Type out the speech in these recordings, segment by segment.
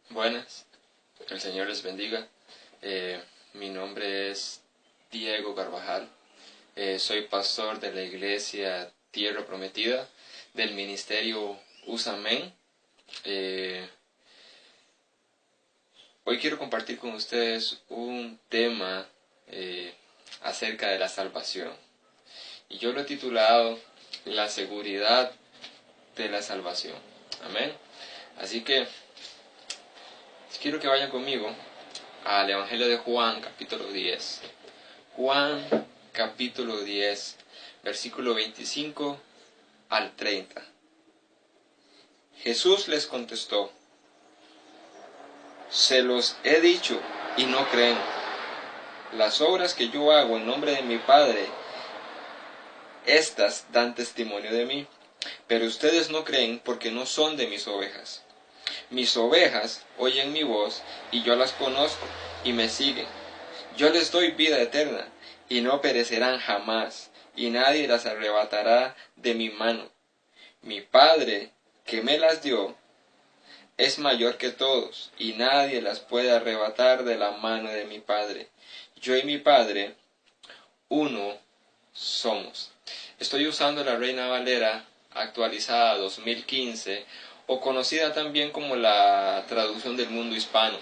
Buenas, el Señor les bendiga. Mi nombre es Diego Carvajal. Soy pastor de la iglesia Tierra Prometida del ministerio USAMEN. Hoy quiero compartir con ustedes un tema acerca de la salvación. Y yo lo he titulado La seguridad de la salvación. Amén. Así que quiero que vayan conmigo al Evangelio de Juan, capítulo 10. Juan, capítulo 10, versículo 25 al 30. Jesús les contestó: se los he dicho y no creen. Las obras que yo hago en nombre de mi Padre, estas dan testimonio de mí, pero ustedes no creen porque no son de mis ovejas. Mis ovejas oyen mi voz, y yo las conozco, y me siguen. Yo les doy vida eterna, y no perecerán jamás, y nadie las arrebatará de mi mano. Mi Padre, que me las dio, es mayor que todos, y nadie las puede arrebatar de la mano de mi Padre. Yo y mi Padre, uno somos. Estoy usando la Reina Valera actualizada 2015, o conocida también como la traducción del mundo hispano.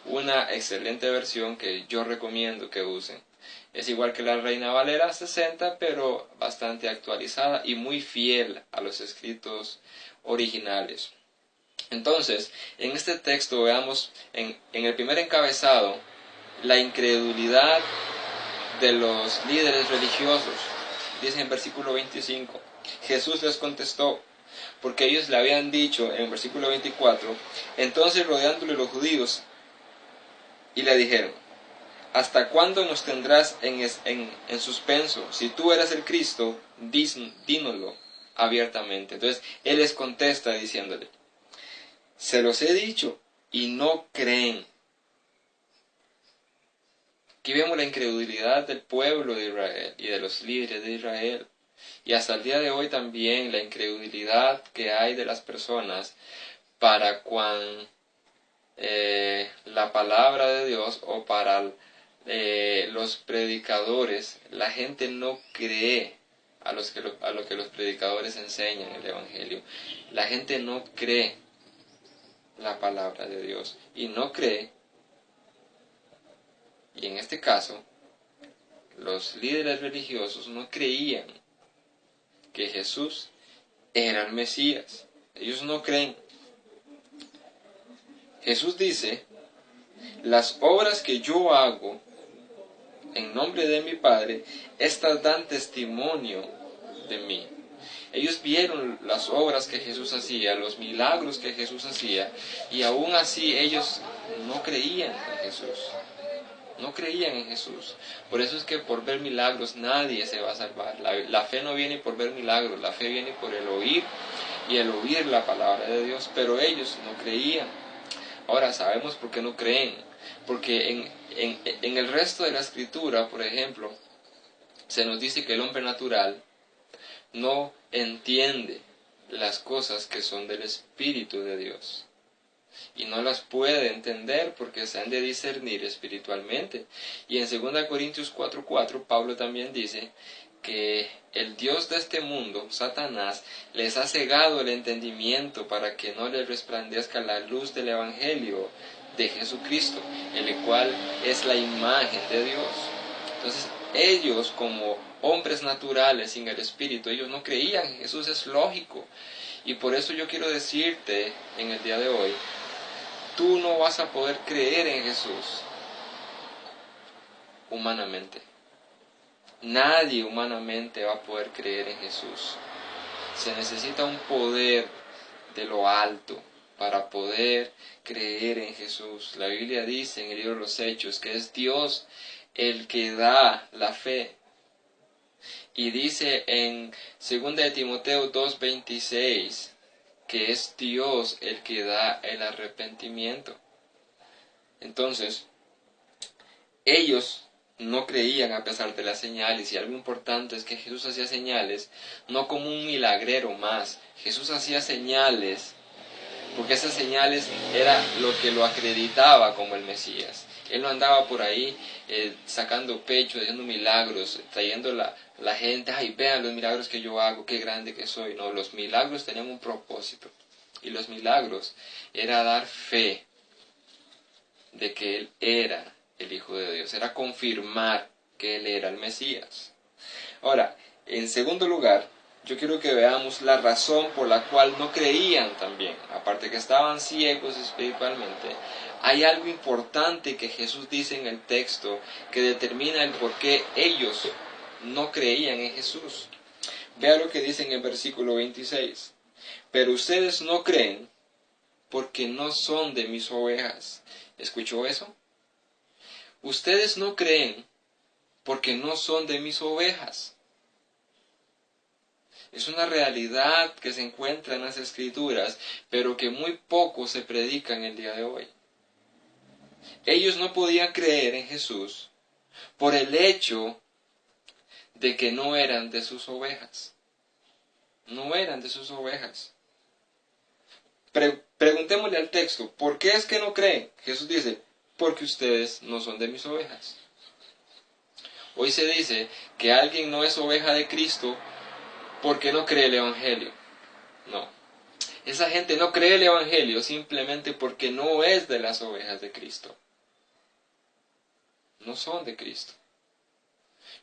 Una excelente versión que yo recomiendo que usen. Es igual que la Reina Valera 60, pero bastante actualizada y muy fiel a los escritos originales. Entonces, en este texto veamos en el primer encabezado la incredulidad de los líderes religiosos. Dice en versículo 25, Jesús les contestó, porque ellos le habían dicho en el versículo 24, entonces rodeándole los judíos, y le dijeron: ¿hasta cuándo nos tendrás en suspenso? Si tú eres el Cristo, dínoslo abiertamente. Entonces, Él les contesta diciéndole: se los he dicho y no creen. Aquí vemos la incredulidad del pueblo de Israel y de los líderes de Israel. Y hasta el día de hoy también la incredulidad que hay de las personas para cuando la palabra de Dios o para los predicadores, la gente no cree a lo que los predicadores enseñan el Evangelio. La gente no cree la palabra de Dios y no cree, y en este caso los líderes religiosos no creían que Jesús era el Mesías. Ellos no creen. Jesús dice: las obras que yo hago en nombre de mi Padre, estas dan testimonio de mí. Ellos vieron las obras que Jesús hacía, los milagros que Jesús hacía, y aún así ellos no creían en Jesús. No creían en Jesús. Por eso es que por ver milagros nadie se va a salvar. La fe no viene por ver milagros, la fe viene por el oír, y el oír la palabra de Dios. Pero ellos no creían. Ahora sabemos por qué no creen. Porque en el resto de la Escritura, por ejemplo, se nos dice que el hombre natural no entiende las cosas que son del Espíritu de Dios. Y no las puede entender porque se han de discernir espiritualmente. Y en 2 Corintios 4:4 Pablo también dice que el Dios de este mundo, Satanás, les ha cegado el entendimiento para que no les resplandezca la luz del Evangelio de Jesucristo, el cual es la imagen de Dios. Entonces ellos, como hombres naturales sin el Espíritu, ellos no creían en Jesús, es lógico. Y por eso yo quiero decirte en el día de hoy: tú no vas a poder creer en Jesús humanamente. Nadie humanamente va a poder creer en Jesús. Se necesita un poder de lo alto para poder creer en Jesús. La Biblia dice en el libro de los Hechos que es Dios el que da la fe. Y dice en 2 de Timoteo 2:26 que es Dios el que da el arrepentimiento. Entonces, ellos no creían a pesar de las señales, y algo importante es que Jesús hacía señales no como un milagrero más. Jesús hacía señales porque esas señales era lo que lo acreditaba como el Mesías. Él no andaba por ahí sacando pecho, haciendo milagros, trayendo la gente, ay, vean los milagros que yo hago, qué grande que soy. No, los milagros tenían un propósito. Y los milagros era dar fe de que Él era el Hijo de Dios, era confirmar que Él era el Mesías. Ahora, en segundo lugar, yo quiero que veamos la razón por la cual no creían también. Aparte que estaban ciegos espiritualmente, hay algo importante que Jesús dice en el texto que determina el por qué ellos no creían en Jesús. Vea lo que dice en el versículo 26. Pero ustedes no creen porque no son de mis ovejas. ¿Escuchó eso? Ustedes no creen porque no son de mis ovejas. Es una realidad que se encuentra en las Escrituras, pero que muy poco se predica en el día de hoy. Ellos no podían creer en Jesús por el hecho de que no eran de sus ovejas. No eran de sus ovejas. Preguntémosle al texto, ¿por qué es que no creen? Jesús dice, porque ustedes no son de mis ovejas. Hoy se dice que alguien no es oveja de Cristo porque no cree el Evangelio. No. Esa gente no cree el Evangelio simplemente porque no es de las ovejas de Cristo. No son de Cristo.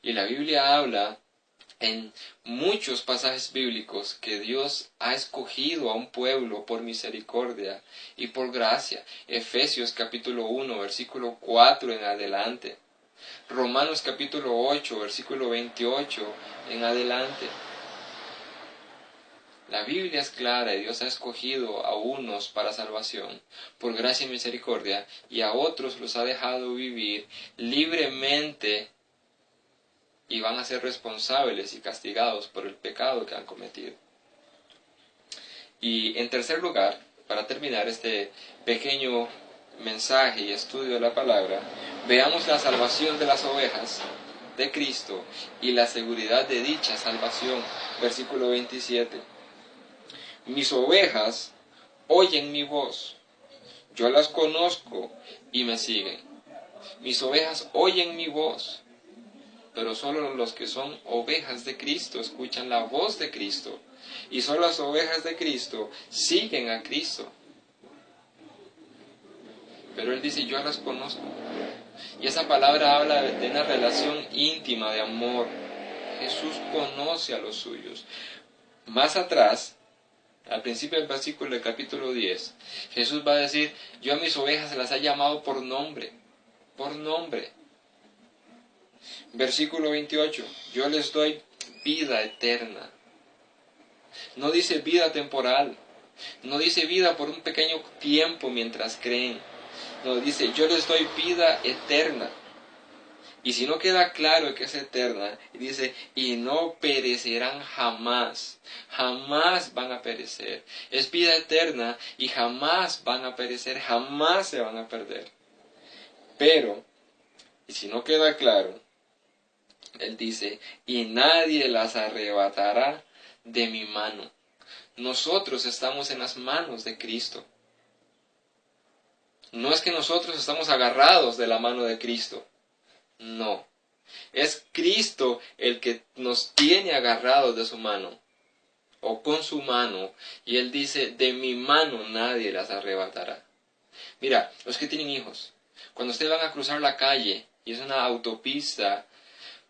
Y la Biblia habla en muchos pasajes bíblicos que Dios ha escogido a un pueblo por misericordia y por gracia. Efesios capítulo 1, versículo 4 en adelante. Romanos capítulo 8, versículo 28 en adelante. La Biblia es clara y Dios ha escogido a unos para salvación por gracia y misericordia y a otros los ha dejado vivir libremente y van a ser responsables y castigados por el pecado que han cometido. Y en tercer lugar, para terminar este pequeño mensaje y estudio de la palabra, veamos la salvación de las ovejas de Cristo y la seguridad de dicha salvación. Versículo 27. Mis ovejas oyen mi voz, yo las conozco y me siguen. Mis ovejas oyen mi voz, pero solo los que son ovejas de Cristo escuchan la voz de Cristo. Y solo las ovejas de Cristo siguen a Cristo. Pero Él dice, yo las conozco. Y esa palabra habla de una relación íntima de amor. Jesús conoce a los suyos. Más atrás, al principio del versículo del capítulo 10, Jesús va a decir, yo a mis ovejas las he llamado por nombre. Por nombre. Versículo 28, yo les doy vida eterna. No dice vida temporal, no dice vida por un pequeño tiempo mientras creen. No, dice yo les doy vida eterna. Y si no queda claro que es eterna, dice, y no perecerán jamás. Jamás van a perecer. Es vida eterna y jamás van a perecer, jamás se van a perder. Pero, y si no queda claro, Él dice, y nadie las arrebatará de mi mano. Nosotros estamos en las manos de Cristo. No es que nosotros estamos agarrados de la mano de Cristo. No. Es Cristo el que nos tiene agarrados de su mano. O con su mano. Y Él dice, de mi mano nadie las arrebatará. Mira, los que tienen hijos. Cuando ustedes van a cruzar la calle y es una autopista,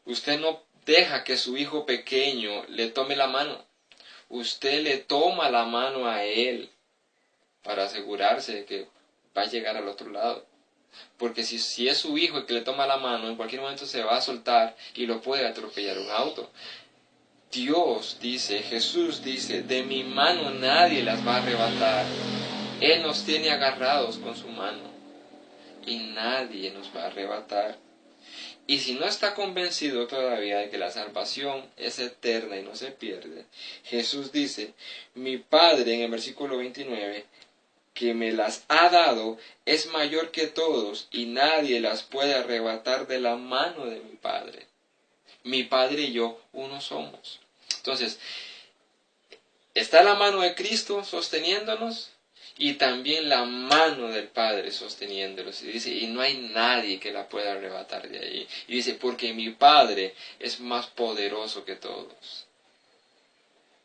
usted no deja que su hijo pequeño le tome la mano. Usted le toma la mano a él para asegurarse de que va a llegar al otro lado. Porque si es su hijo el que le toma la mano, en cualquier momento se va a soltar y lo puede atropellar un auto. Dios dice, Jesús dice, de mi mano nadie las va a arrebatar. Él nos tiene agarrados con su mano y nadie nos va a arrebatar. Y si no está convencido todavía de que la salvación es eterna y no se pierde, Jesús dice, mi Padre, en el versículo 29, que me las ha dado, es mayor que todos, y nadie las puede arrebatar de la mano de mi Padre. Mi Padre y yo, uno somos. Entonces, está la mano de Cristo sosteniéndonos, y también la mano del Padre sosteniéndolos. Y dice, y no hay nadie que la pueda arrebatar de ahí. Y dice, porque mi Padre es más poderoso que todos.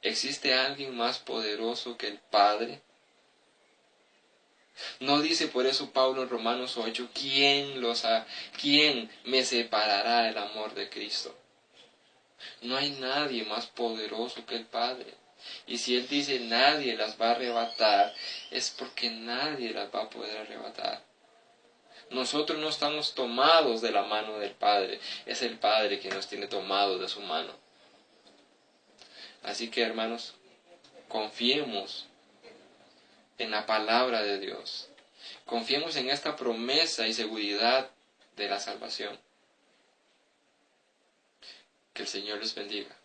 ¿Existe alguien más poderoso que el Padre? No dice por eso Pablo en Romanos 8, ¿quién me separará del amor de Cristo? No hay nadie más poderoso que el Padre. Y si Él dice nadie las va a arrebatar, es porque nadie las va a poder arrebatar. Nosotros no estamos tomados de la mano del Padre, es el Padre quien nos tiene tomados de su mano. Así que, hermanos, confiemos en la palabra de Dios. Confiemos en esta promesa y seguridad de la salvación. Que el Señor les bendiga.